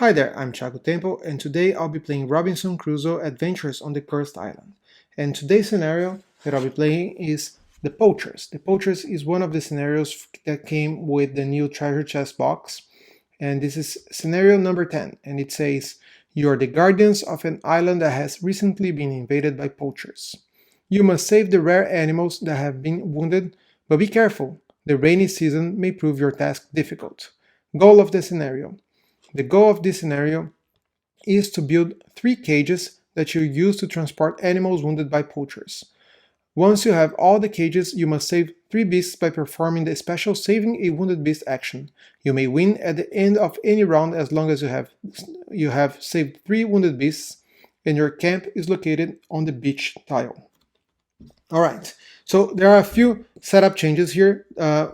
Hi there, I'm Thiago Tempo, and today I'll be playing Robinson Crusoe Adventures on the Cursed Island. And today's scenario that I'll be playing is the Poachers. The Poachers is one of the scenarios that came with the new treasure chest box, and this is scenario number 10, and it says, you are the guardians of an island that has recently been invaded by poachers. You must save the rare animals that have been wounded, but be careful, the rainy season may prove your task difficult. Goal of the scenario. The goal of this scenario is to build 3 cages that you use to transport animals wounded by poachers. Once you have all the cages, you must save 3 beasts by performing the special Saving a Wounded Beast action. You may win at the end of any round as long as you have saved 3 wounded beasts and your camp is located on the beach tile. Alright, so there are a few setup changes here.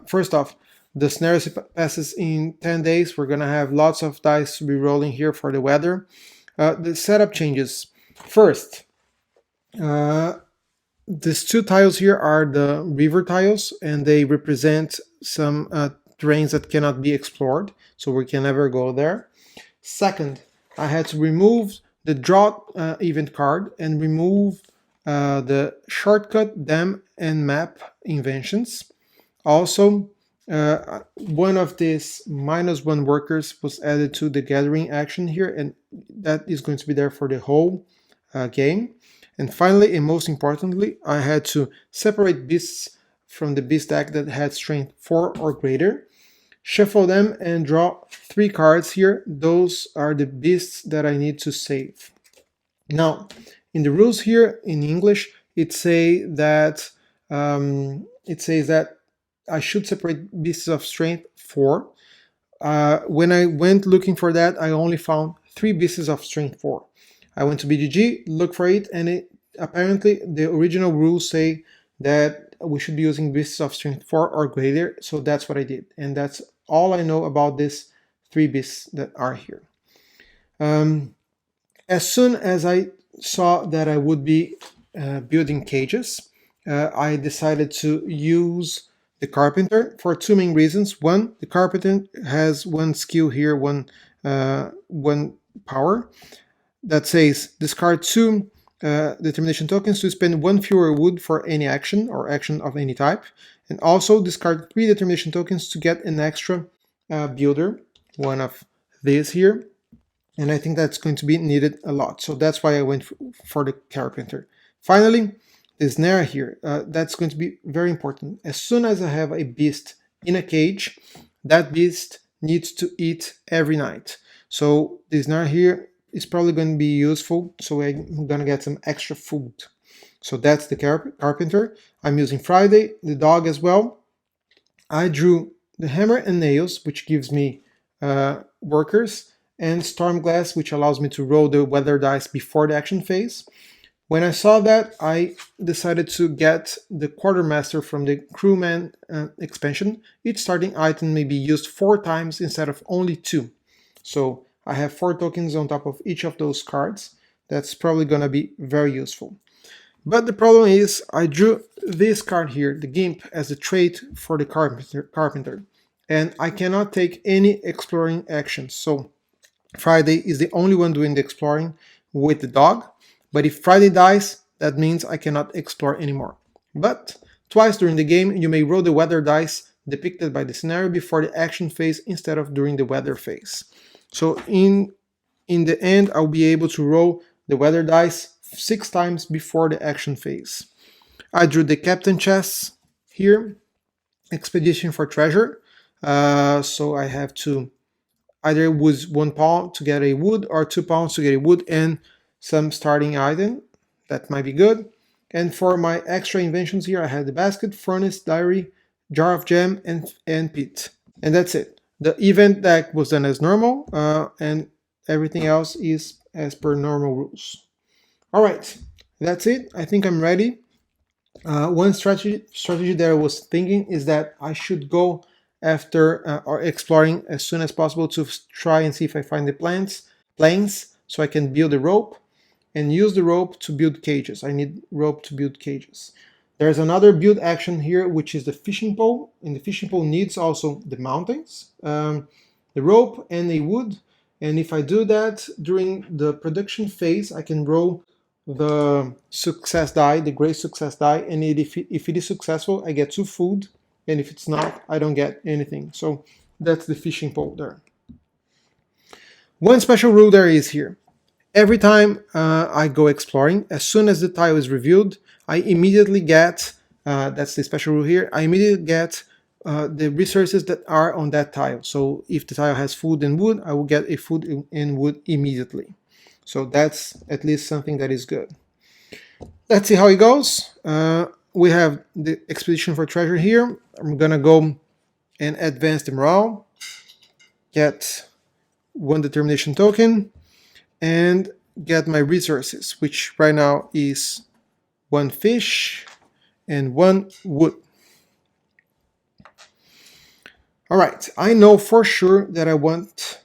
First off, the snare passes in 10 days. We're going to have lots of dice to be rolling here for the weather. The setup changes. First, these 2 tiles here are the river tiles, and they represent some terrains that cannot be explored, so we can never go there. Second, I had to remove the draw event card and remove the shortcut, dam, and map inventions. Also, one of these -1 workers was added to the gathering action here, and that is going to be there for the whole game. And finally, and most importantly, I had to separate beasts from the beast deck that had strength 4 or greater, shuffle them, and draw 3 cards here. Those are the beasts that I need to save. Now, in the rules here in English, it says that I should separate beasts of strength 4. When I went looking for that, I only found 3 beasts of strength 4. I went to BGG, looked for it, and apparently the original rules say that we should be using beasts of strength 4 or greater, so that's what I did. And that's all I know about these 3 beasts that are here. As soon as I saw that I would be building cages, I decided to use the carpenter for 2 main reasons. One, the carpenter has 1 skill here, one power that says discard 2 determination tokens to spend 1 fewer wood for any action or action of any type, and also discard 3 determination tokens to get an extra builder, one of these here, and I think that's going to be needed a lot, so that's why I went for the carpenter. Finally, the snare here, that's going to be very important. As soon as I have a beast in a cage, that beast needs to eat every night, so the snare here is probably going to be useful, so I'm going to get some extra food. So that's the carpenter. I'm using Friday, the dog as well. I drew the hammer and nails, which gives me workers, and Stormglass, which allows me to roll the weather dice before the action phase. When I saw that, I decided to get the Quartermaster from the Crewman expansion. Each starting item may be used 4 times instead of only 2. So I have 4 tokens on top of each of those cards. That's probably gonna be very useful. But the problem is, I drew this card here, the Gimp, as a trait for the carpenter. And I cannot take any exploring actions. So Friday is the only one doing the exploring with the dog. But if Friday dies, that means I cannot explore anymore. But twice during the game, you may roll the weather dice depicted by the scenario before the action phase instead of during the weather phase. So in the end, I'll be able to roll the weather dice 6 times before the action phase. I drew the captain chests here, expedition for treasure. So I have to either use 1 pawn to get a wood or 2 pawns to get a wood and some starting item. That might be good. And for my extra inventions here, I had the basket, furnace, diary, jar of jam, and pit. And that's it. The event deck was done as normal, and everything else is as per normal rules. Alright, that's it. I think I'm ready. One strategy that I was thinking is that I should go after or exploring as soon as possible to try and see if I find the planes so I can build a rope and use the rope to build cages. I need rope to build cages. There's another build action here, which is the fishing pole, and the fishing pole needs also the mountains, the rope, and a wood, And if I do that during the production phase, I can roll the success die, the gray success die, and if it is successful, I get 2 food, and if it's not, I don't get anything. So that's the fishing pole there. One special rule there is here. Every time I go exploring, as soon as the tile is revealed, I immediately get, that's the special rule here, I immediately get the resources that are on that tile. So if the tile has food and wood, I will get a food and wood immediately. So that's at least something that is good. Let's see how it goes. We have the expedition for treasure here. I'm gonna go and advance the morale, get 1 determination token, and get my resources, which right now is 1 fish and 1 wood. All right, I know for sure that I want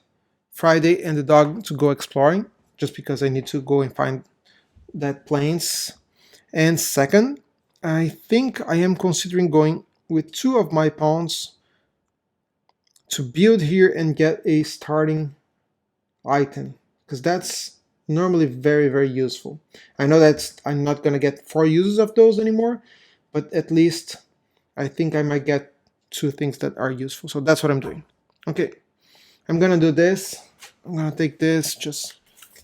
Friday and the dog to go exploring, just because I need to go and find that plains. And second, I think I am considering going with 2 of my pawns to build here and get a starting item, because that's normally very, very useful. I know that I'm not going to get 4 uses of those anymore, but at least I think I might get 2 things that are useful. So that's what I'm doing. Okay, I'm going to do this. I'm going to take this, just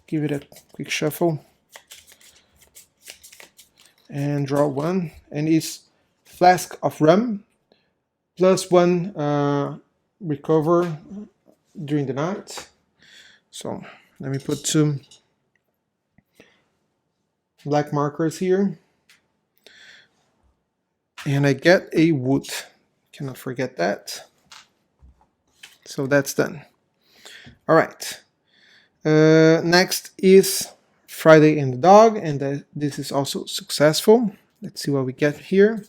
give it a quick shuffle, and draw 1. And it's flask of rum, plus 1 recover during the night. So let me put 2 black markers here, and I get a wood. Cannot forget that. So that's done. All right. Next is Friday and the dog, and this is also successful. Let's see what we get here,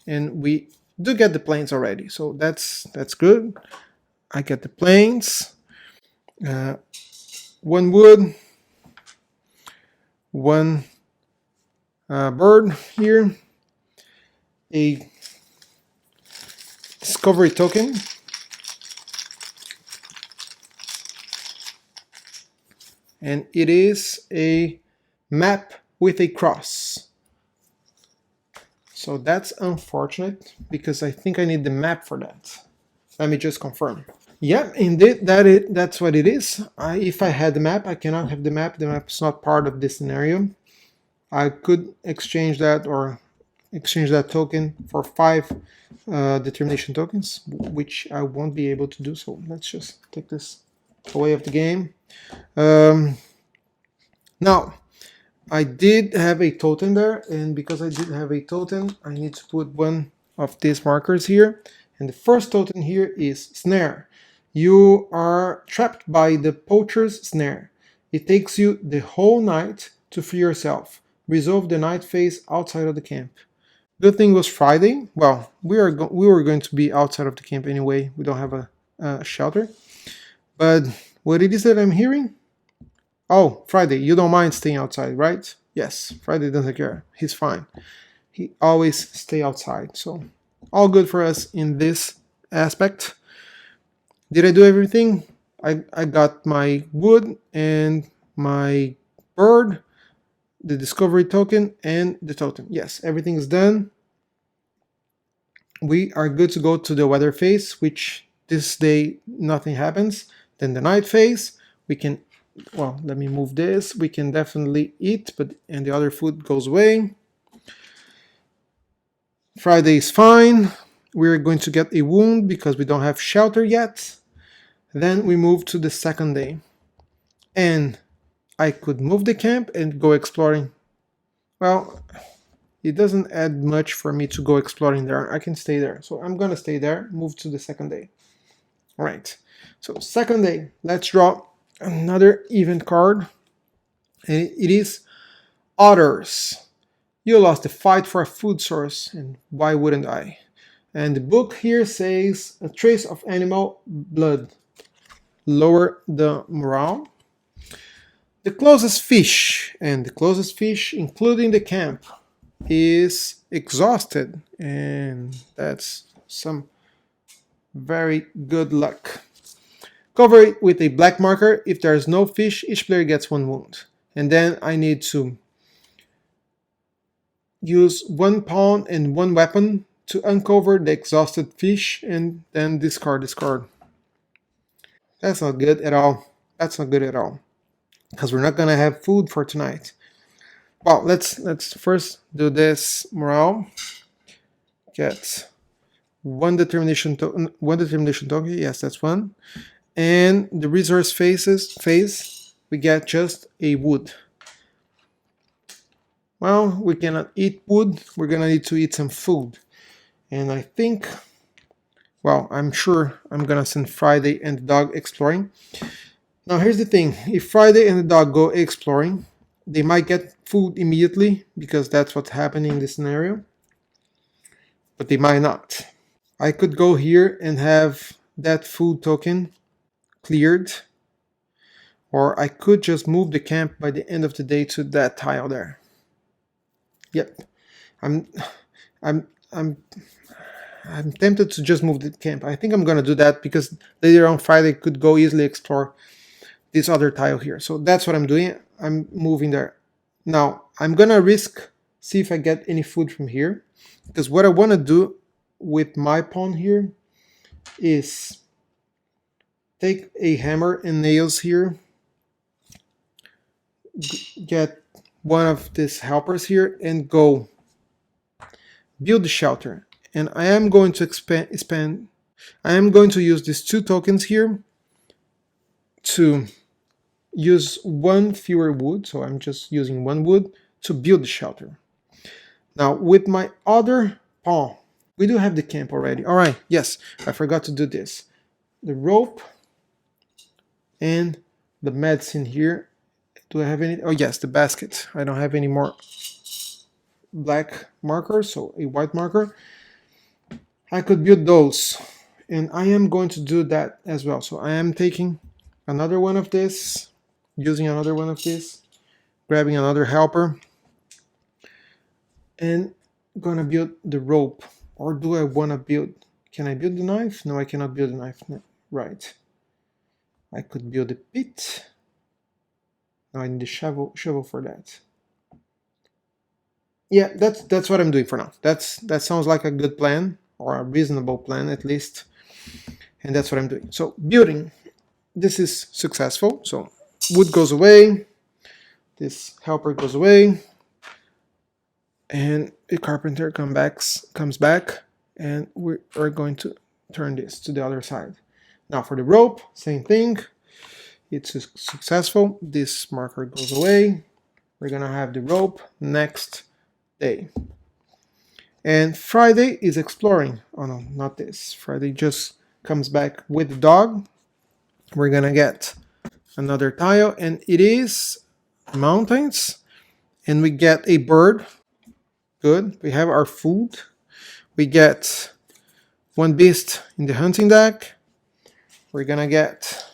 and we do get the plains already, so that's good. I get the plains, 1 wood, 1 bird here, a discovery token, and it is a map with a cross. So that's unfortunate, because I think I need the map for that. Let me just confirm. Yeah, indeed, that's what it is. If I had the map, I cannot have the map. The map is not part of this scenario. I could exchange that, or exchange that token for 5 determination tokens, which I won't be able to do. So let's just take this away of the game. Now, I did have a totem there, and because I did have a totem, I need to put 1 of these markers here. And the first totem here is snare. You are trapped by the Poachers snare. It takes you the whole night to free yourself. Resolve the night phase outside of the camp. Good thing was Friday. Well, we were going to be outside of the camp anyway. We don't have a shelter. But what it is that I'm hearing? Oh, Friday, you don't mind staying outside, right? Yes, Friday doesn't care. He's fine. He always stay outside. So all good for us in this aspect. Did I do everything? I got my wood and my bird, the discovery token, and the totem. Yes, everything is done. We are good to go to the weather phase, which this day nothing happens. Then the night phase, we can, well, let me move this. We can definitely eat, and the other food goes away. Friday is fine. We're going to get a wound because we don't have shelter yet. Then we move to the second day. And I could move the camp and go exploring. Well, it doesn't add much for me to go exploring there. I can stay there. So I'm going to stay there, move to the second day. All right. So second day, let's draw another event card. And it is Otters. You lost the fight for a food source, and why wouldn't I? And the book here says a trace of animal blood. Lower the morale. The closest fish, and the closest fish, including the camp, is exhausted, and that's some very good luck. Cover it with a black marker. If there is no fish, each player gets 1 wound. And then I need to use 1 pawn and 1 weapon to uncover the exhausted fish and then discard this card. That's not good at all. That's not good at all. Because we're not gonna have food for tonight. Well, let's first do this morale. Get one determination token. Yes, that's 1. And the resource phase, we get just a wood. Well, we cannot eat wood. We're gonna need to eat some food. And I think, well, I'm sure I'm gonna send Friday and the dog exploring. Now here's the thing, if Friday and the dog go exploring, they might get food immediately because that's what's happening in this scenario. But they might not. I could go here and have that food token cleared, or I could just move the camp by the end of the day to that tile there. Yep, I'm tempted to just move the camp. I think I'm gonna do that because later on Friday could go easily explore this other tile here. So that's what I'm doing. I'm moving there. Now I'm gonna risk see if I get any food from here, because what I want to do with my pawn here is take a hammer and nails here, get one of these helpers here and go build the shelter. And I am going to I am going to use these 2 tokens here to use 1 fewer wood. So I'm just using 1 wood to build the shelter. Now with my other pawn, we do have the camp already. All right, yes, I forgot to do this. The rope and the medicine here. Do I have any? Oh yes, the basket. I don't have any more black markers, so a white marker. I could build those, and I am going to do that as well. So I am taking another one of this, using another one of this, grabbing another helper, and gonna build the rope. Or do I want to build? Can I build the knife? No, I cannot build the knife. No. Right. I could build a pit. No, I need a shovel for that. Yeah, that's what I'm doing for now. That sounds like a good plan, or a reasonable plan at least. And that's what I'm doing. So building, this is successful. So wood goes away, this helper goes away, and a carpenter comes back, and we are going to turn this to the other side. Now for the rope, same thing. It's successful. This marker goes away. We're gonna have the rope next day. And Friday is exploring. Oh no, not this. Friday just comes back with the dog. We're gonna get another tile, and it is mountains. And we get a bird. Good. We have our food. We get 1 beast in the hunting deck. We're gonna get...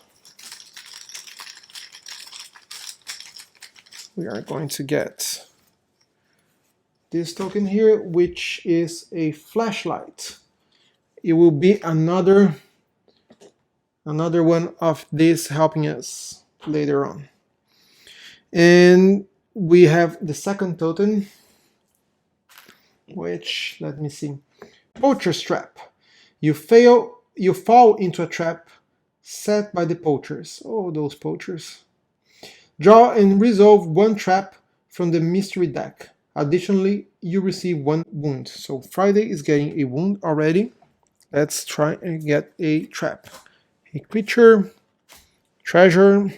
We are going to get this token here, which is a flashlight. It will be another one of this helping us later on. And we have the second totem, which, let me see, Poachers trap. You fall into a trap set by the poachers. Oh, those poachers. Draw and resolve 1 trap from the mystery deck. Additionally, you receive 1 wound. So Friday is getting a wound already. Let's try and get a trap. A creature, treasure,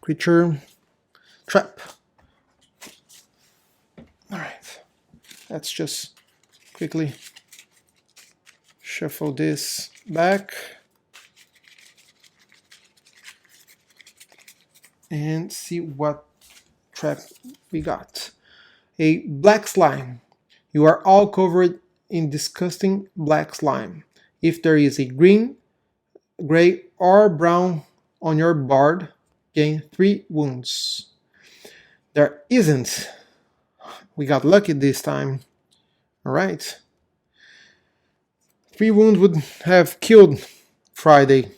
creature, trap. Alright, let's just quickly shuffle this back and see what trap we got. A black slime. You are all covered in disgusting black slime. If there is a green, gray, or brown on your board, gain 3 wounds. There isn't. We got lucky this time. Alright. 3 wounds would have killed Friday.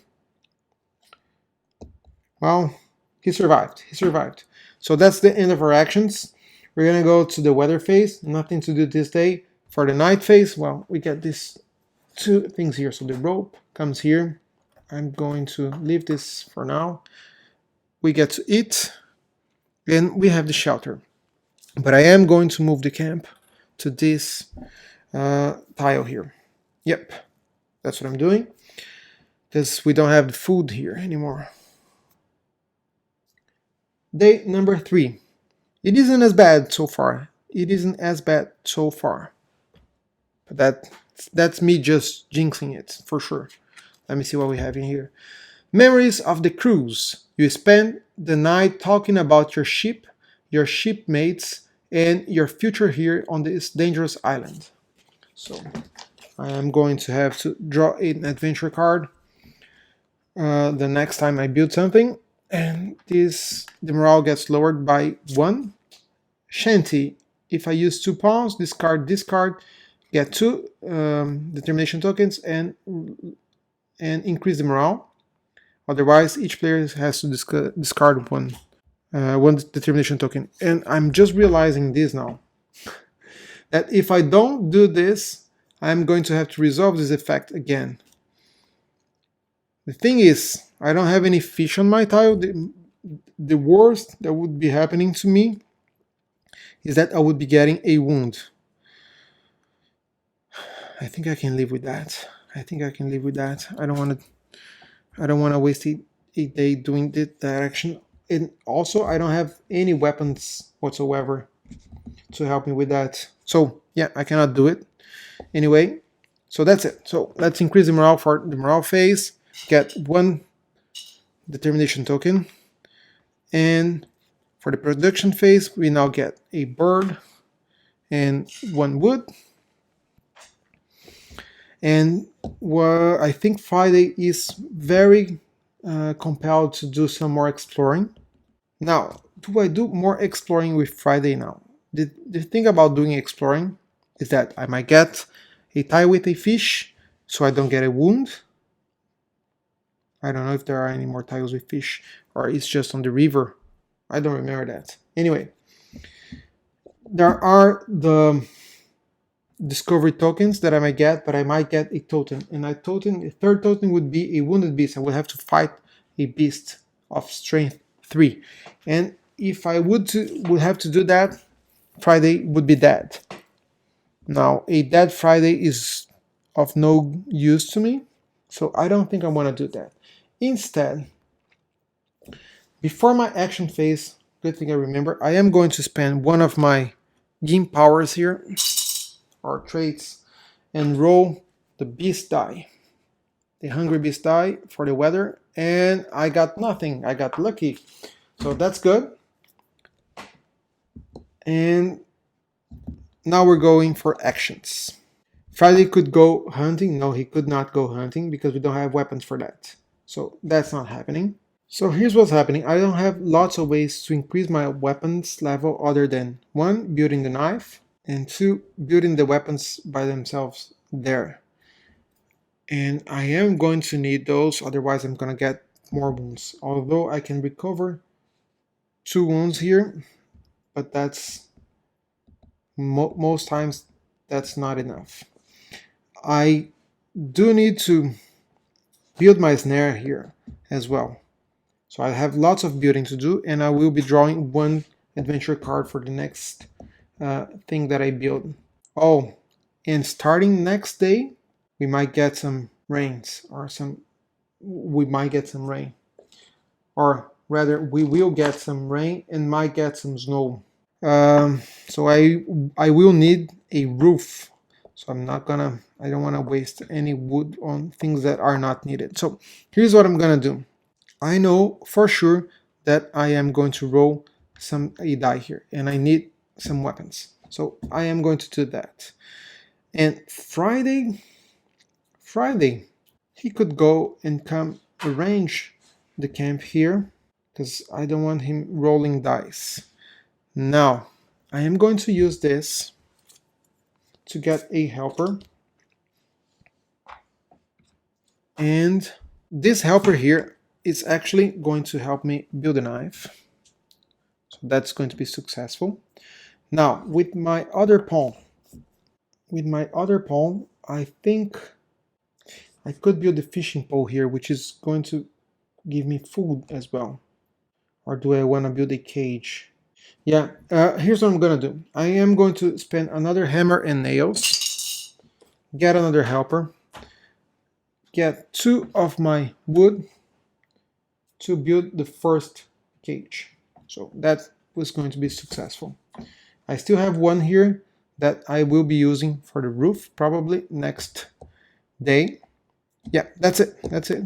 Well, he survived. He survived. So that's the end of our actions. We're gonna go to the weather phase. Nothing to do this day. For the night phase, well, we get these two things here. So the rope comes here. I'm going to leave this for now. We get to eat, and we have the shelter. But I am going to move the camp to this tile here. Yep, that's what I'm doing, because we don't have the food here anymore. Day number 3. It isn't as bad so far. It isn't as bad so far. But that's me just jinxing it, for sure. Let me see what we have in here. Memories of the cruise. You spend the night talking about your shipmates, and your future here on this dangerous island. So I am going to have to draw an adventure card the next time I build something, and the morale gets lowered by 1. Shanty. If I use 2 pawns, discard, get 2 determination tokens, and increase the morale. Otherwise, each player has to discard one determination token. And I'm just realizing this now, that if I don't do this, I'm going to have to resolve this effect again. The thing is, I don't have any fish on my tile. The worst that would be happening to me is that I would be getting a wound. I think I can live with that. I don't want to waste a day doing that action. And also, I don't have any weapons whatsoever to help me with that. So yeah, I cannot do it. Anyway, so that's it. So let's increase the morale for the morale phase. Get 1 determination token. And for the production phase, we now get a bird and 1 wood. And I think Friday is very compelled to do some more exploring. Now, do I do more exploring with Friday now? The thing about doing exploring is that I might get a tie with a fish, so I don't get a wound. I don't know if there are any more tiles with fish, or it's just on the river. I don't remember that. Anyway, there are the discovery tokens that I might get, but I might get a totem. And a 3rd totem would be a wounded beast. I would have to fight a beast of strength 3. And if I would have to do that, Friday would be dead. Now, a dead Friday is of no use to me, so I don't think I want to do that. Instead, before my action phase, good thing I remember, I am going to spend one of my game powers here, or traits, and roll the beast die, the hungry beast die for the weather, and I got nothing. I got lucky, so that's good. And now we're going for actions. Friday could go hunting. No, he could not go hunting because we don't have weapons for that. So that's not happening. So here's what's happening. I don't have lots of ways to increase my weapons level other than 1, building the knife, and 2, building the weapons by themselves there. And I am going to need those, otherwise I'm going to get more wounds. Although I can recover 2 wounds here, but that's most times that's not enough. I do need to build my snare here as well. So I have lots of building to do, and I will be drawing 1 adventure card for the next thing that I build. Oh, and starting next day, we might get some rains, we might get some rain. Or rather, we will get some rain and might get some snow. So I will need a roof. So I don't want to waste any wood on things that are not needed. So here's what I'm gonna do. I know for sure that I am going to roll a die here, and I need some weapons. So I am going to do that. And Friday, he could go and come arrange the camp here, because I don't want him rolling dice. Now, I am going to use this to get a helper. And this helper here it's actually going to help me build a knife. So that's going to be successful. Now, with my other pawn, I think I could build a fishing pole here, which is going to give me food as well. Or do I want to build a cage? Yeah, here's what I'm going to do. I am going to spend another hammer and nails, get another helper, get 2 of my wood to build the first cage. So that was going to be successful. I still have one here that I will be using for the roof probably next day. Yeah, that's it. That's it.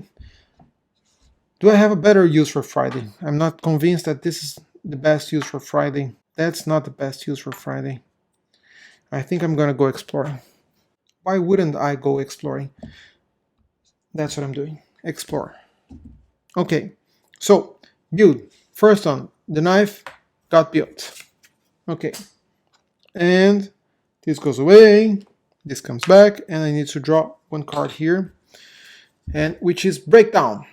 Do I have a better use for Friday? I'm not convinced that this is the best use for Friday. That's not the best use for Friday. I think I'm gonna go exploring. Why wouldn't I go exploring? That's what I'm doing. Explore. Okay, so build. First on, the knife got built. Okay, and this goes away. This comes back, and I need to draw one card here, and which is breakdown.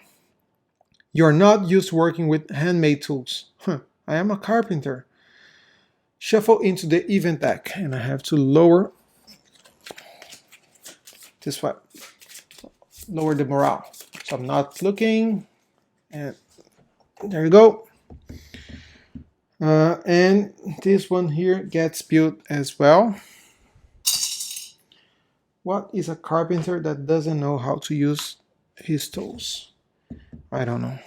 You're not used to working with handmade tools. I am a carpenter. Shuffle into the event deck, and I have to lower this one. Lower the morale. So I'm not looking, and there you go. And this one here gets built as well. What is a carpenter that doesn't know how to use his tools? I don't know.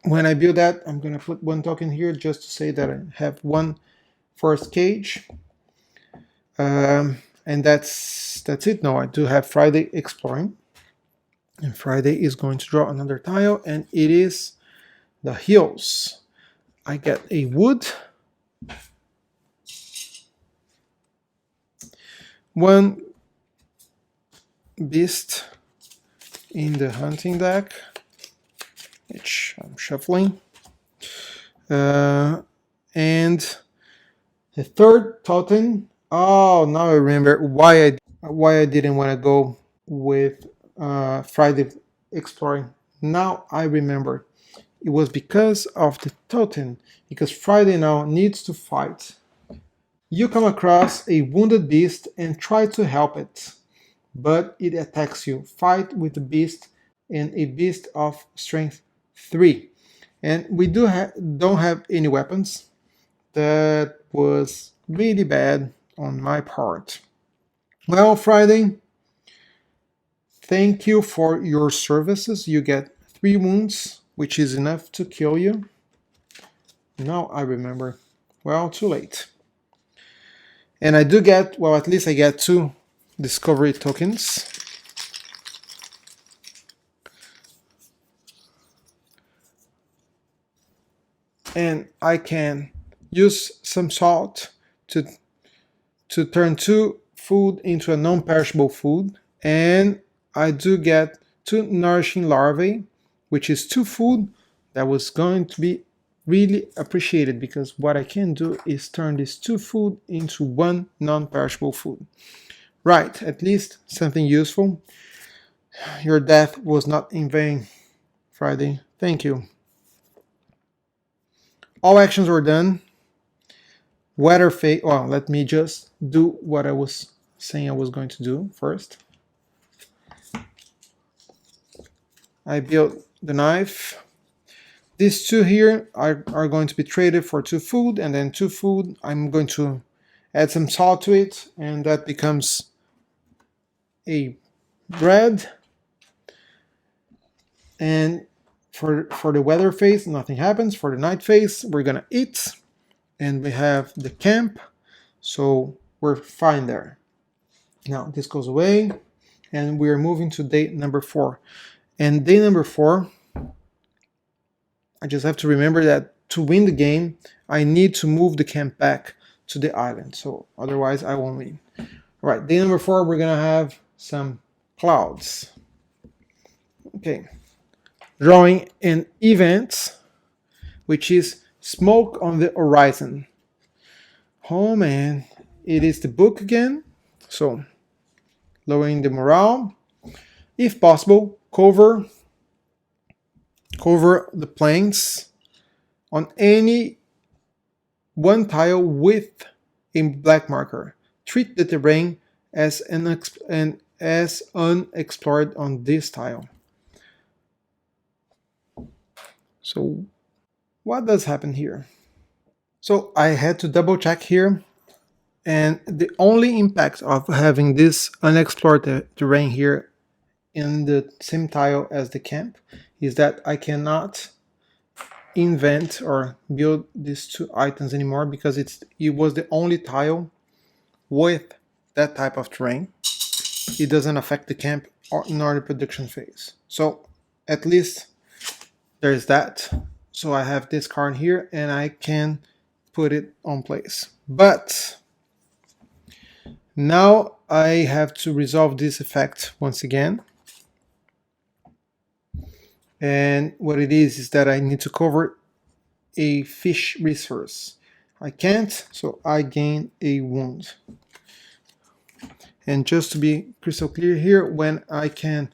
When I build that, I'm gonna put one token here just to say that I have one first cage. And that's it. No, I do have Friday exploring. And Friday is going to draw another tile, and it is the hills. I get a wood, one beast in the hunting deck, which I'm shuffling, and the third totem. Oh, now I remember why I didn't want to go with Friday exploring. Now I remember. It was because of the totem, because Friday now needs to fight. You come across a wounded beast and try to help it, but it attacks you. Fight with the beast and a beast of strength 3. And we don't have any weapons. That was really bad on my part. Well, Friday, thank you for your services. You get 3 wounds, which is enough to kill you. Now I remember. Well, too late. And I do get, well, at least I get 2 discovery tokens. And I can use some salt to turn 2 food into a non-perishable food. And I do get 2 nourishing larvae, which is 2 food that was going to be really appreciated, because what I can do is turn these 2 food into 1 non-perishable food. Right, at least something useful. Your death was not in vain, Friday. Thank you. All actions were done. Weather phase. Well, let me just do what I was saying I was going to do first. I built the knife. These 2 here are going to be traded for 2 food, and then 2 food. I'm going to add some salt to it, and that becomes a bread. And for the weather phase, nothing happens. For the night phase, we're gonna eat, and we have the camp, so we're fine there. Now this goes away, and we're moving to day number 4. And day number 4, I just have to remember that to win the game, I need to move the camp back to the island. So otherwise I won't win. All right, day number 4, we're gonna have some clouds. Okay, drawing an event, which is smoke on the horizon. Oh man, it is the book again. So lowering the morale. If possible, cover cover the planes on any one tile with a black marker. Treat the terrain as as unexplored on this tile. So what does happen here? So I had to double check here, and the only impact of having this unexplored terrain here in the same tile as the camp is that I cannot invent or build these two items anymore because it was the only tile with that type of terrain. It doesn't affect the camp nor the production phase. So at least there's that. So I have this card here and I can put it on place. But now I have to resolve this effect once again. And what it is that I need to cover a fish resource. I can't, so I gain a wound. And just to be crystal clear here, when I can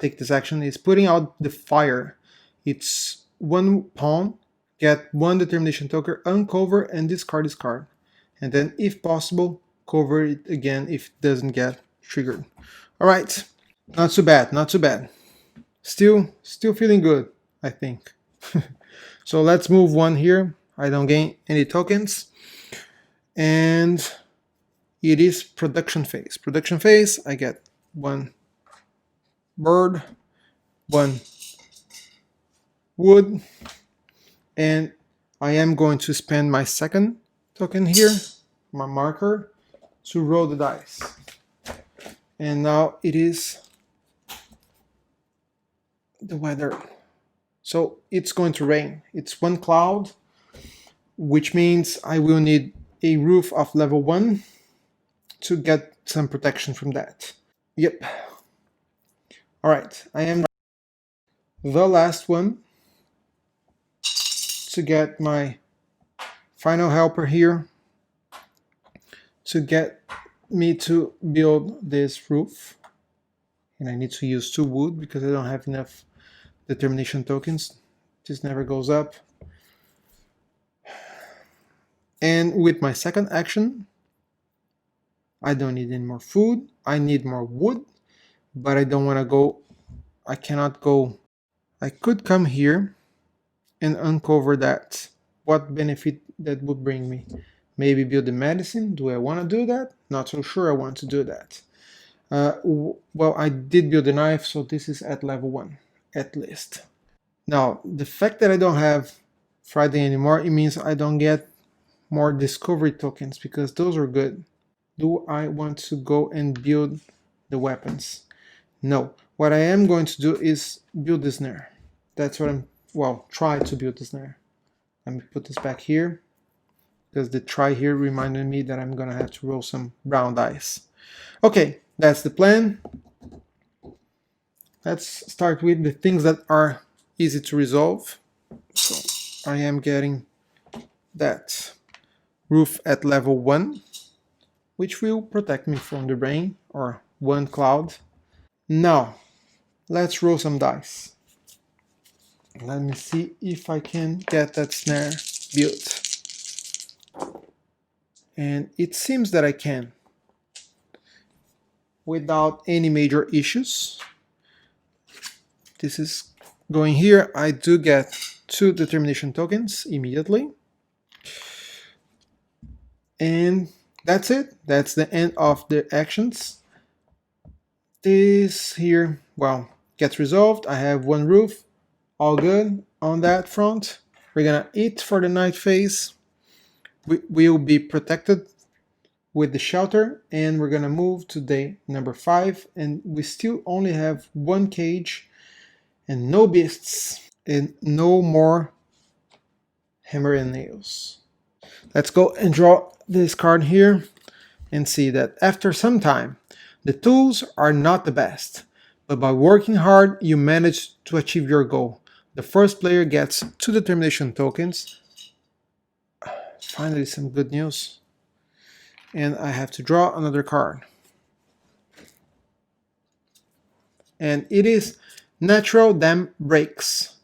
take this action is putting out the fire. It's one pawn, get one determination token, uncover, and discard this card. And then, if possible, cover it again if it doesn't get triggered. All right, not too bad, not too bad. Still feeling good, I think. So let's move one here. I don't gain any tokens. And it is production phase. Production phase, I get one bird, one wood, and I am going to spend my second token here, my marker, to roll the dice. And now it is the weather. So it's going to rain. It's one cloud, which means I will need a roof of level 1 to get some protection from that. Yep. All right, I am the last one to get my final helper here to get me to build this roof. And I need to use 2 wood because I don't have enough determination tokens. This never goes up. And with my second action, I don't need any more food. I need more wood, but I don't want to go. I cannot go. I could come here and uncover that. What benefit that would bring me? Maybe build the medicine. Do I want to do that? Not so sure I want to do that. Well, I did build a knife, so this is at level 1, at least. Now, the fact that I don't have Friday anymore, it means I don't get more discovery tokens because those are good. Do I want to go and build the weapons? No. What I am going to do is build the snare. That's what I'm, well, try to build the snare. Let me put this back here because the try here reminded me that I'm gonna have to roll some brown dice. Okay, that's the plan. Let's start with the things that are easy to resolve. So I am getting that roof at level 1, which will protect me from the rain or one cloud. Now, let's roll some dice. Let me see if I can get that snare built. And it seems that I can, without any major issues. This is going here. I do get 2 determination tokens immediately. And that's it. That's the end of the actions. This here, well, gets resolved. I have 1 roof. All good on that front. We're gonna eat for the night phase. We will be protected with the shelter, and we're gonna move to day number 5, and we still only have 1 cage and no beasts and no more hammer and nails. Let's go and draw this card here and see that after some time, the tools are not the best, but by working hard, you manage to achieve your goal. The first player gets 2 determination tokens. Finally, some good news. And I have to draw another card. And it is Natural Dam Breaks.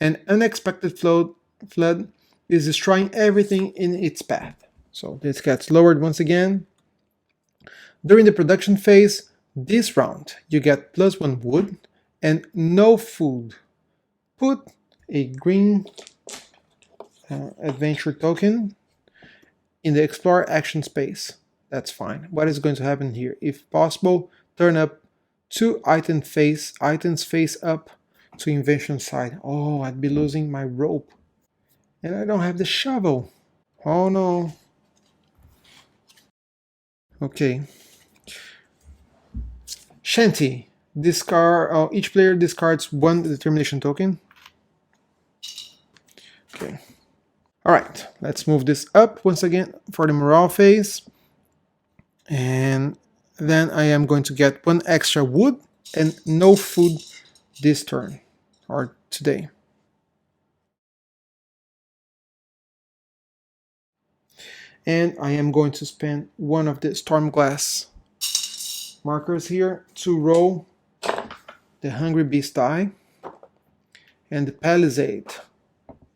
An unexpected flood is destroying everything in its path. So this gets lowered once again. During the production phase, this round, you get +1 wood and no food. Put a green adventure token in the explore action space. That's fine. What is going to happen here? If possible, turn up 2 items face up to invention side. Oh, I'd be losing my rope. And I don't have the shovel. Oh no. Okay. Shanty. Discard. Each player discards 1 determination token. Okay. Alright, let's move this up once again for the morale phase. And then I am going to get 1 extra wood and no food this turn, or today. And I am going to spend 1 of the storm glass markers here to roll the hungry beast die and the palisade.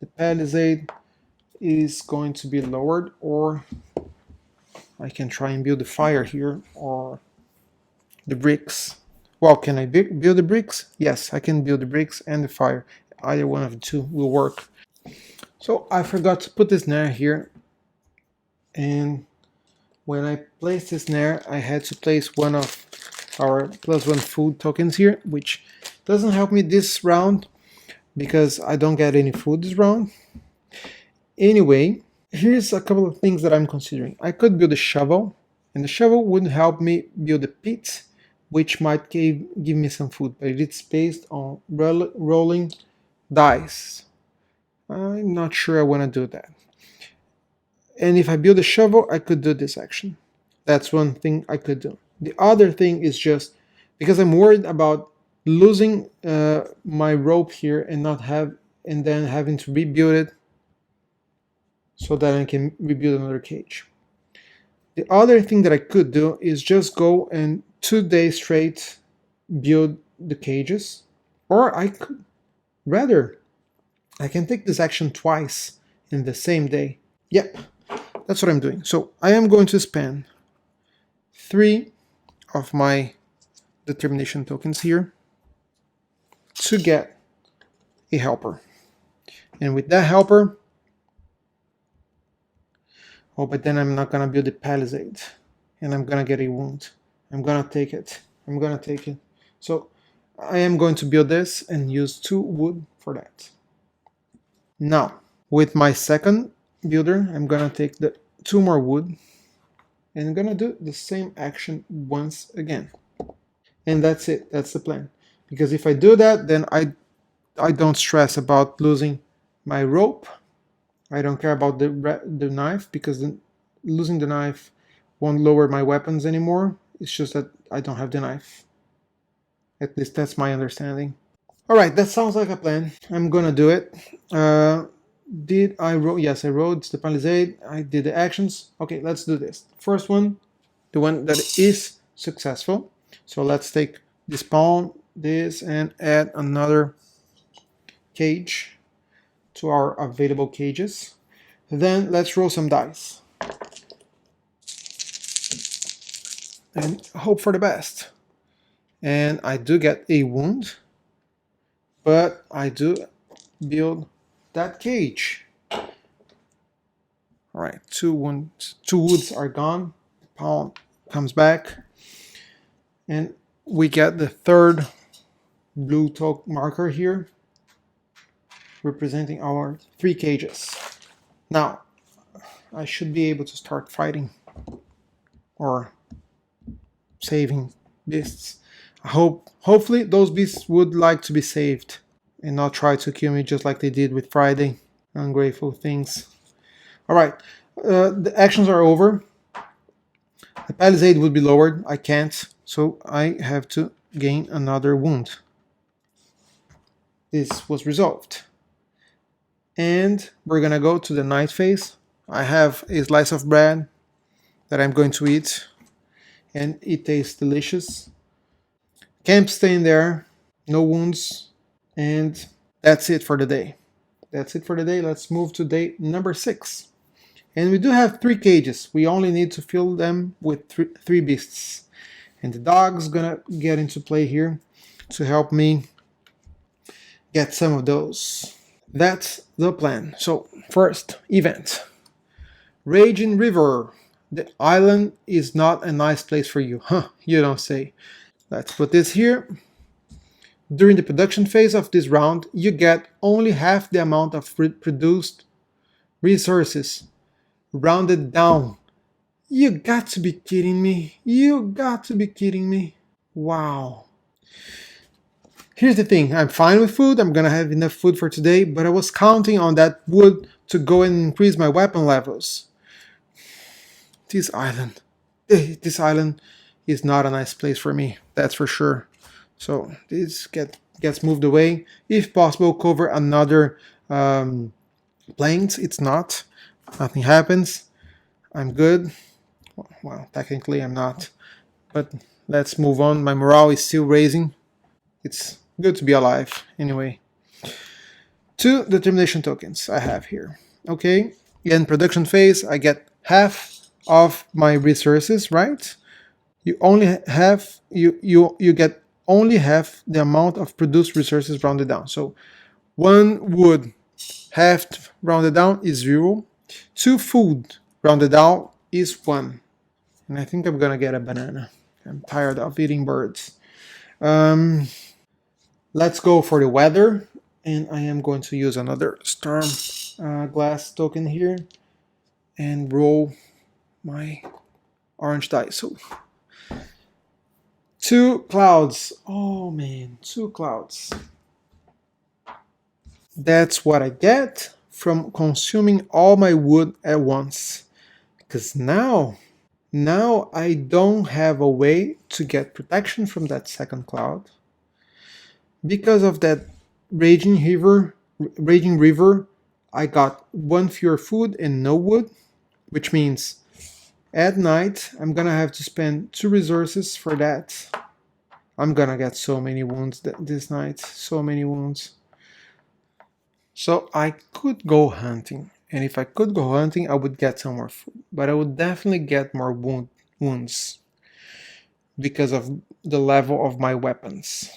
The palisade is going to be lowered, or I can try and build the fire here, or the bricks. Well, can I build the bricks? Yes, I can build the bricks and the fire. Either one of the two will work. So I forgot to put the snare here, and when I placed the snare, I had to place 1 of our +1 food tokens here, which doesn't help me this round because I don't get any food this round. Anyway, here's a couple of things that I'm considering. I could build a shovel, and the shovel would help me build a pit, which might give me some food, but it's based on rolling dice. I'm not sure I want to do that. And if I build a shovel, I could do this action. That's one thing I could do. The other thing is just because I'm worried about losing my rope here and then having to rebuild it so that I can rebuild another cage. The other thing that I could do is just go and 2 days straight build the cages, or I could rather I can take this action twice in the same day. Yep, that's what I'm doing. So I am going to spend 3 of my determination tokens here to get a helper. And with that helper, oh, but then I'm not gonna build the palisade and I'm gonna get a wound. I'm gonna take it. So I am going to build this and use 2 wood for that. Now, with my second builder, I'm gonna take the 2 more wood and I'm gonna do the same action once again. And that's it, that's the plan. Because if I do that, then I don't stress about losing my rope. I don't care about the knife, because losing the knife won't lower my weapons anymore. It's just that I don't have the knife. At least that's my understanding. Alright, that sounds like a plan. I'm gonna do it. Did I roll? Yes, I rolled the palisade. I did the actions. Okay, let's do this. First one, the one that is successful. So let's take this pawn, this, and add another cage to our available cages. Then let's roll some dice and hope for the best. And I do get a wound, but I do build that cage. All right, 2 woods are gone. The pawn comes back, and we get the 3rd blue marker here, representing our 3 cages. Now, I should be able to start fighting or saving beasts. Hopefully those beasts would like to be saved and not try to kill me just like they did with Friday. Ungrateful things. Alright, the actions are over. The palisade would be lowered. I can't, so I have to gain another wound. This was resolved. And we're gonna go to the night phase. I have a slice of bread that I'm going to eat, and it tastes delicious. Camp staying there, no wounds, and that's it for the day. That's it for the day. Let's move to day number 6. And we do have 3 cages. We only need to fill them with three beasts. And the dog's gonna get into play here to help me get some of those. That's the plan. So first event. Raging River. The island is not a nice place for you. Huh, you don't say. Let's put this here. During the production phase of this round, you get only half the amount of produced resources. Rounded down. You got to be kidding me. You got to be kidding me. Wow. Here's the thing. I'm fine with food. I'm gonna have enough food for today, but I was counting on that wood to go and increase my weapon levels. This island is not a nice place for me. That's for sure. So this gets moved away. If possible, cover another planes. It's not. Nothing happens. I'm good. Well, technically I'm not. But let's move on. My morale is still raising. It's good to be alive. Anyway. 2 determination tokens I have here. Okay. In production phase, I get half of my resources, right? You only have you get only half the amount of produced resources rounded down. So 1 wood half rounded down is 0. 2 food rounded down is 1. And I think I'm gonna get a banana. I'm tired of eating birds. Let's go for the weather. And I am going to use another storm glass token here. And roll my orange dice. So 2 clouds. Oh man, 2 clouds. That's what I get from consuming all my wood at once. Because now I don't have a way to get protection from that second cloud. Because of that raging river, I got 1 fewer food and no wood, which means at night I'm gonna have to spend 2 resources for that. I'm gonna get so many wounds this night, so many wounds. So I could go hunting, and if I could go hunting, I would get some more food, but I would definitely get more wounds because of the level of my weapons.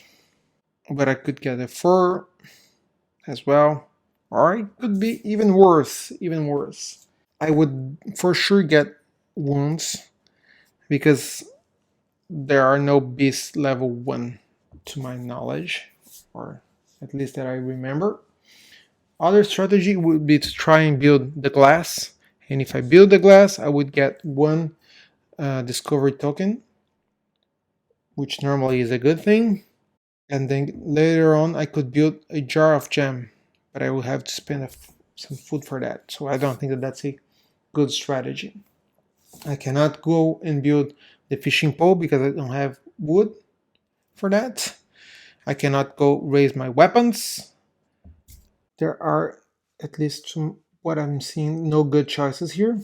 But I could get a fur as well, or it could be even worse. I would for sure get wounds because there are no beasts level 1 to my knowledge, or at least that I remember. Other strategy would be to try and build the glass, and if I build the glass, I would get 1 discovery token, which normally is a good thing. And then later on I could build a jar of jam, but I will have to spend some food for that, so I don't think that that's a good strategy. I cannot go and build the fishing pole because I don't have wood for that. I cannot go raise my weapons. There are, at least from what I'm seeing, no good choices here.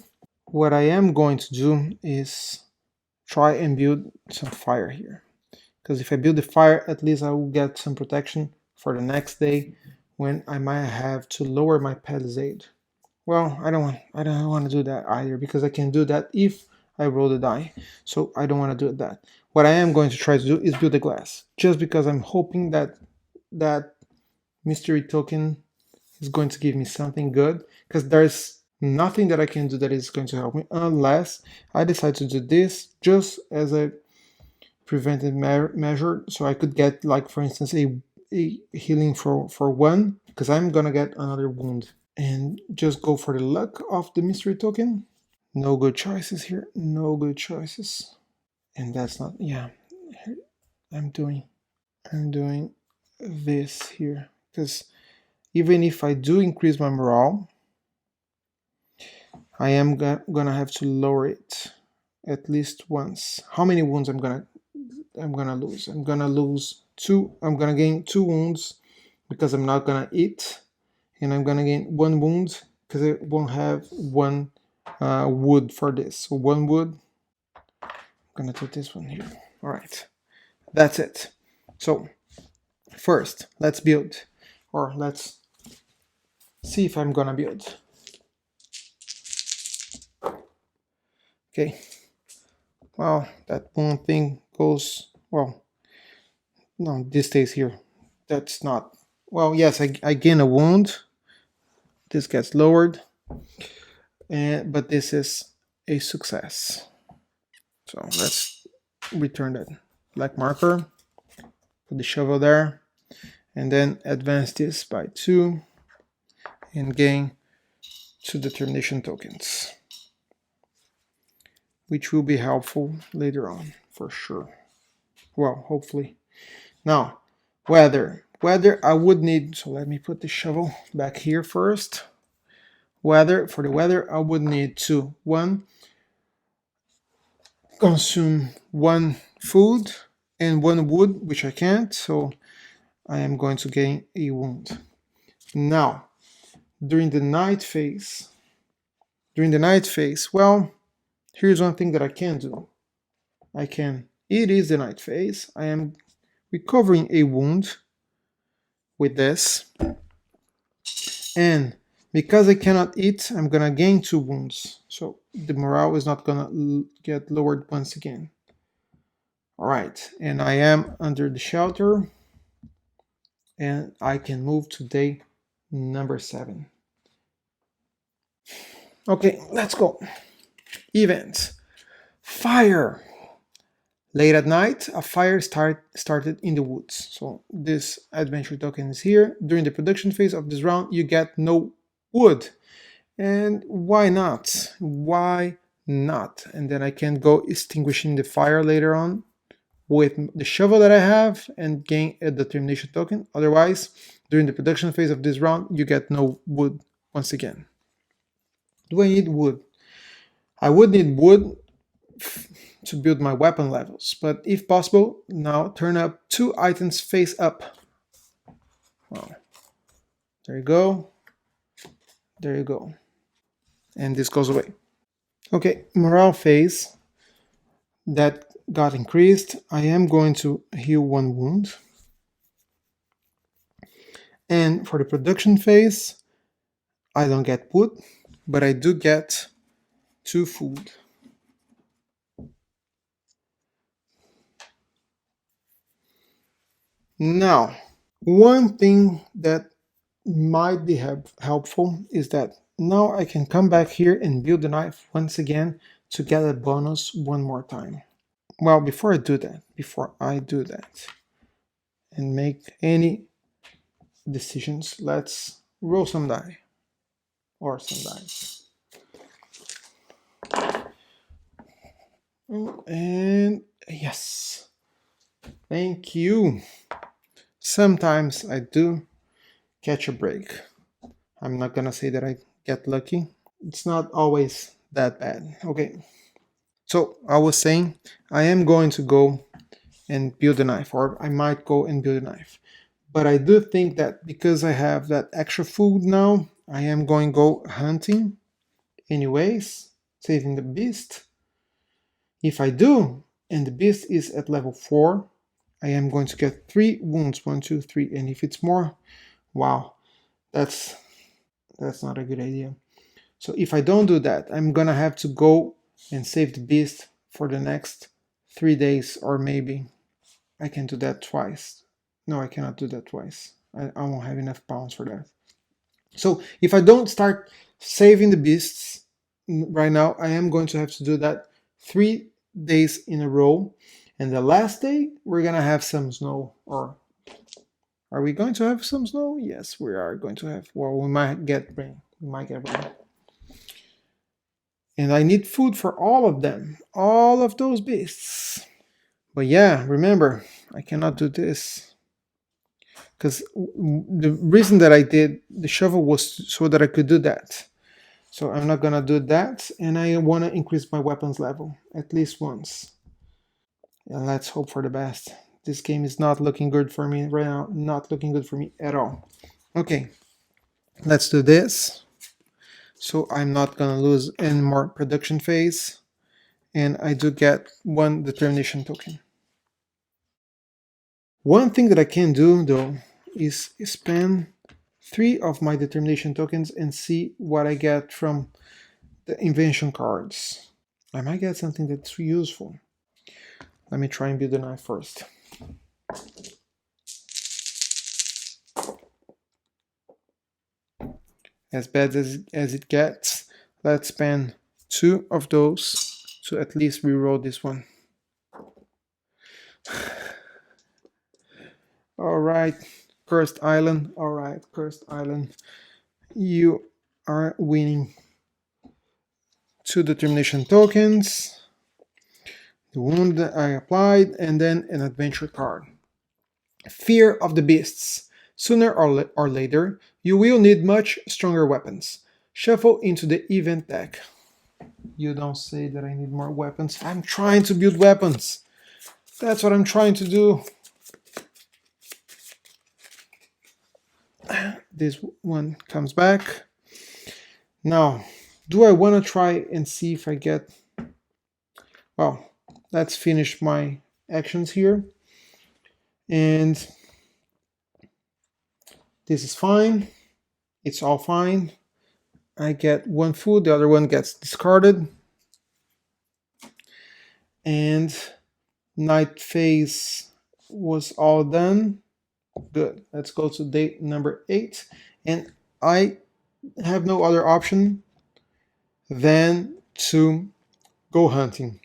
What I am going to do is try and build some fire here. Because if I build the fire, at least I will get some protection for the next day when I might have to lower my palisade. Well, I don't want to do that either, because I can do that if I roll the die. So I don't want to do that. What I am going to try to do is build a glass, just because I'm hoping that that mystery token is going to give me something good, because there's nothing that I can do that is going to help me unless I decide to do this just as a preventive measure, so I could get, like, for instance, a healing for 1, because I'm gonna get another wound, and just go for the luck of the mystery token. No good choices here, no good choices. And that's not, yeah, I'm doing this here, because even if I do increase my morale, I am gonna have to lower it at least once. How many wounds I'm gonna lose? I'm gonna lose 2. I'm gonna gain 2 wounds because I'm not gonna eat, and I'm gonna gain 1 wound because I won't have 1 wood for this. So 1 wood. I'm gonna do this one here. All right, that's it. So first, let's build or let's see if I'm gonna build. Okay, well, that one thing goes, well, no, this stays here. That's not, well, yes, I gain a wound. This gets lowered, but this is a success. So let's return that black marker, put the shovel there, and then advance this by 2 and gain 2 determination tokens, which will be helpful later on for sure. Well, hopefully. Now, weather I would need, so let me put the shovel back here first. For the weather I would need to, 1, consume 1 food and 1 wood, which I can't, so I am going to gain a wound. Now, during the night phase, well, here's one thing that I can do. It is the night phase, I am recovering a wound with this, and because I cannot eat, I'm gonna gain 2 wounds, so the morale is not gonna get lowered once again. Alright, and I am under the shelter, and I can move to day number 7. Okay, let's go. Events. Fire. Late at night, a fire started in the woods. So this adventure token is here. During the production phase of this round, you get no wood. And why not? Why not? And then I can go extinguishing the fire later on with the shovel that I have and gain a determination token. Otherwise, during the production phase of this round, you get no wood once again. Do I need wood? I would need wood to build my weapon levels, but if possible, now turn up 2 items face up. Wow. There you go. There you go. And this goes away. Okay, morale phase. That got increased. I am going to heal 1 wound. And for the production phase, I don't get wood, but I do get 2 food. Now, one thing that might be helpful is that now I can come back here and build the knife once again to get a bonus 1 more time. Well, before I do that and make any decisions, let's roll some die or some dice. And yes, thank you. Sometimes I do catch a break. I'm not gonna say that I get lucky. It's not always that bad. Okay, so I was saying I am going to go and build a knife, or I might go and build a knife. But I do think that because I have that extra food now, I am going to go hunting anyways, saving the beast. If I do, and the beast is at level 4, I am going to get 3 wounds, 1, 2, 3, and if it's more, wow, that's not a good idea. So if I don't do that, I'm gonna have to go and save the beast for the next 3 days, or maybe I can do that twice. No, I cannot do that twice. I won't have enough pounds for that. So if I don't start saving the beasts right now, I am going to have to do that 3 days in a row. And the last day, we're gonna have some snow. Or are we going to have some snow? Yes, we are going to have. Well, we might get rain. And I need food for all of them, all of those beasts. But yeah, remember, I cannot do this. Because the reason that I did the shovel was so that I could do that. So I'm not gonna do that, and I want to increase my weapons level at least once. And let's hope for the best. This game is not looking good for me right now, not looking good for me at all. Okay, let's do this. So I'm not gonna lose any more production phase, and I do get 1 determination token. One thing that I can do though is spend 3 of my determination tokens and see what I get from the invention cards. I might get something that's useful. Let me try and build a knife first. As bad as it gets, let's spend 2 of those to at least reroll this one. Alright, Cursed Island. Alright, Cursed Island. You are winning 2 determination tokens, the wound that I applied, and then an adventure card. Fear of the Beasts. Sooner or later, you will need much stronger weapons. Shuffle into the event deck. You don't say that I need more weapons. I'm trying to build weapons. That's what I'm trying to do. This one comes back. Now, do I want to try and see if I get... Well, let's finish my actions here. And this is fine. It's all fine. I get 1 food, the other one gets discarded. And night phase was all done. Good. Let's go to day number 8. And I have no other option than to go hunting.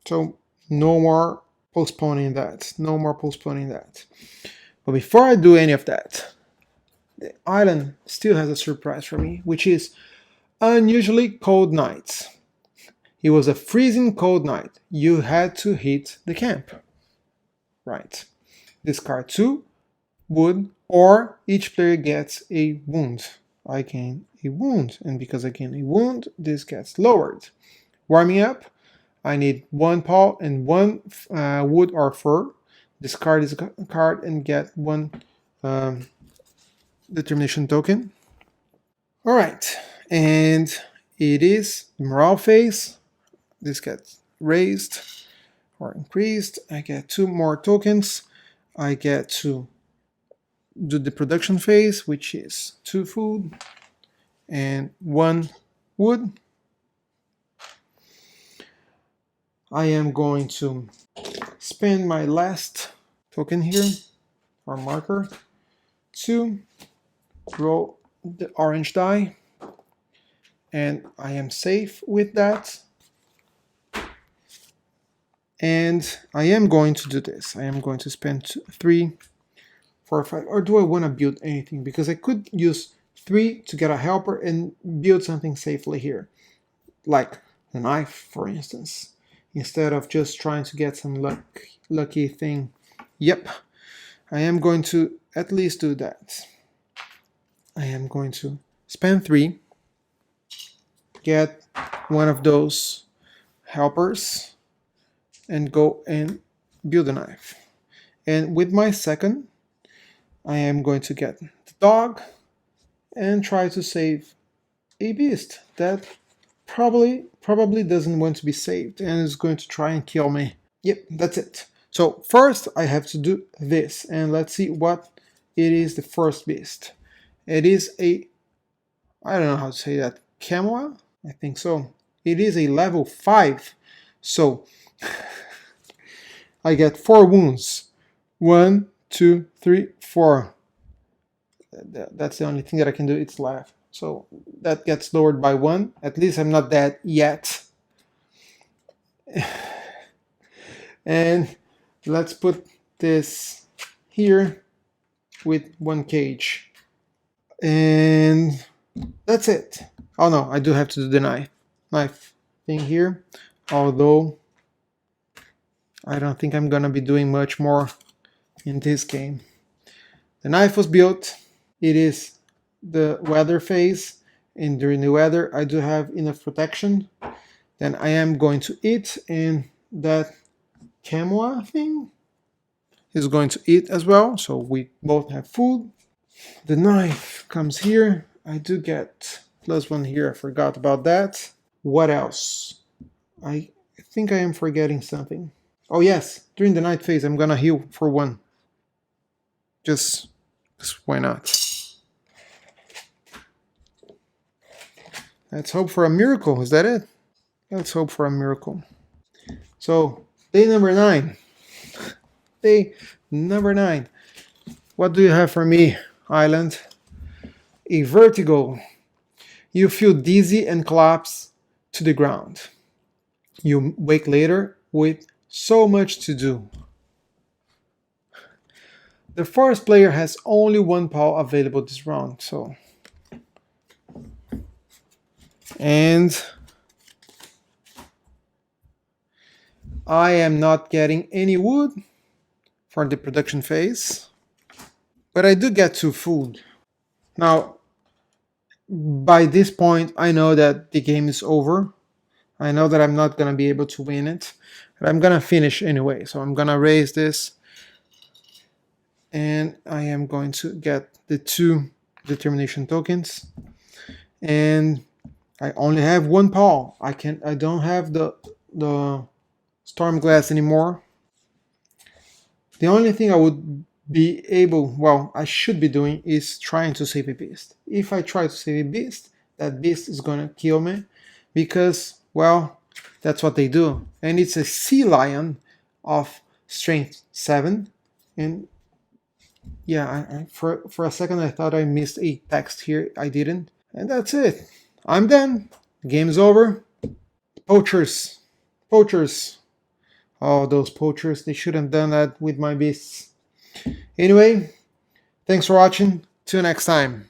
So no more postponing that. No more postponing that. But before I do any of that, the island still has a surprise for me, which is unusually cold nights. It was a freezing cold night. You had to heat the camp. Right. Discard 2 wood, or each player gets a wound. I gain a wound, and because I gain a wound, this gets lowered. Warming up, I need 1 paw and 1 wood or fur. Discard this card and get 1 determination token. Alright, and it is the morale phase. This gets raised or increased. I get 2 more tokens. I get to do the production phase, which is 2 food and 1 wood. I am going to spend my last token here, or marker, to roll the orange die, and I am safe with that. And I am going to do this. I am going to spend 3, 4, 5, or do I want to build anything? Because I could use 3 to get a helper and build something safely here, like a knife, for instance, instead of just trying to get some lucky thing. Yep, I am going to at least do that. I am going to spend 3, get one of those helpers, and go and build a knife. And with my second, I am going to get the dog and try to save a beast that probably doesn't want to be saved and is going to try and kill me. Yep, that's it. So first I have to do this, and let's see what it is. The first beast. It is a, I don't know how to say that, Camel? I think so. It is a level 5. So I get 4 wounds. 1, 2, 3, 4. That's the only thing that I can do. It's left. So that gets lowered by 1. At least I'm not dead yet. And let's put this here with 1 cage. And that's it. Oh no, I do have to do the knife thing here. Although I don't think I'm gonna be doing much more in this game. The knife was built. It is the weather phase, and during the weather I do have enough protection. Then I am going to eat, and that Camwa thing is going to eat as well, so we both have food. The knife comes here. I do get +1 here. I forgot about that. What else? I think I am forgetting something. Oh yes, during the night phase I'm gonna heal for 1. Just why not? Let's hope for a miracle. Is that it? Let's hope for a miracle. So, day number 9. Day number 9. What do you have for me, Island? A vertigo. You feel dizzy and collapse to the ground. You wake later with so much to do. The forest player has only one paw available this round, so. And I am not getting any wood for the production phase, but I do get 2 food. Now, by this point, I know that the game is over. I know that I'm not going to be able to win it, but I'm going to finish anyway. So I'm going to raise this, and I am going to get the 2 determination tokens. And I only have 1 paw. I don't have the storm glass anymore. The only thing I would be able, well, I should be doing is trying to save a beast. If I try to save a beast, that beast is gonna kill me because, well, that's what they do. And it's a sea lion of strength 7. And yeah, for a second I thought I missed a text here. I didn't. And that's it. I'm done. Game's over. Poachers. Poachers. Oh, those poachers. They shouldn't have done that with my beasts. Anyway, thanks for watching. Till next time.